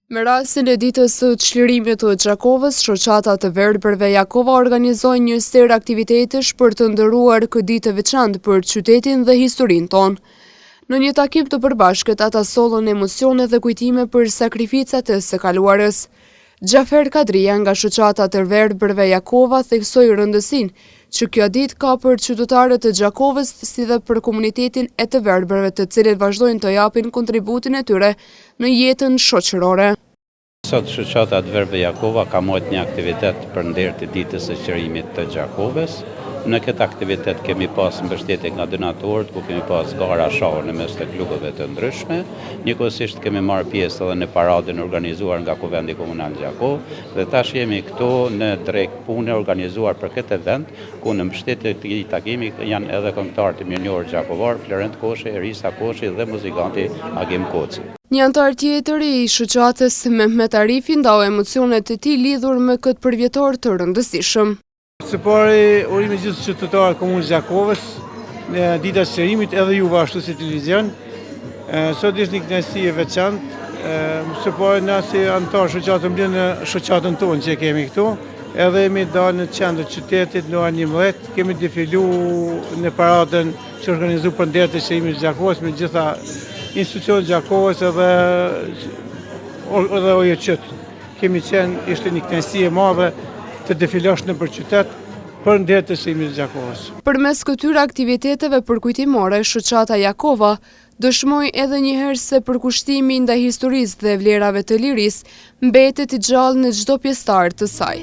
Me rastin e ditës së çlirimit të Gjakovës, shoqata të verbërve Jakova organizoi një ser aktivitetesh për të ndëruar këtë ditë të veçantë për qytetin dhe historinë tonë. Në një takim të përbashkët, ata sollën emocione dhe kujtime për sakrificat e së kaluarës. Xhafer Kadria nga shoqata të verbërve Jakova theksoi rëndësinë që kjo ditë ka për qytetarët e Gjakovës si dhe për komunitetin e të verbërve, të cilët vazhdojnë të japin kontributin e tyre në jetën shoqërore. Sot shoqata e verbëve Jakova ka marrë një aktivitet për nder të ditës së çlirimit të Gjakovës. Në këtë aktivitet kemi pas mbështetje nga donatorët, ku kemi pas gara shohur në mes të klubeve të ndryshme. Njëkohësisht kemi marrë pjesë edhe në paradën organizuar nga Kuvendi Komunal Gjakovë dhe tash jemi këtu në drek pune organizuar për këtë event, ku në mbështetje të këtij takimi janë edhe këngëtarët mirënjohur gjakovar, Florent Koshi, Erisa Koshi dhe muzikanti Agim Koci. Një antar tjetër i shoqatës, Mehmet Arifi, ndau emocionet e tij lidhur me këtë përvjetor të rëndësishëm. Së pari, urime gjithë qytetarët komunës Gjakovës, në dita e çlirimit, edhe juve ashtu si televizion. Sot është një kënaqësi e veçantë. Së pari, na si antar shoqatë mbledh në shoqatën tonë që kemi këtu, edhe jemi dalë në qendër të qytetit në orën 11, kemi defiluar në paradën që organizu për nder të çlirimit të Gjakovës me gjitha institucionet Gjakovës edhe OJQ. Kemi qenë, ishte një kënaqësi e madhe të defilosh në për qytet për nder të çlirimit të Gjakovës. Përmes këtyre aktiviteteve përkujtimore, shoqata Jakova dëshmoi edhe një herë se përkushtimi ndaj historisë dhe vlerave të lirisë mbetet i gjallë në çdo pjesëtar të saj.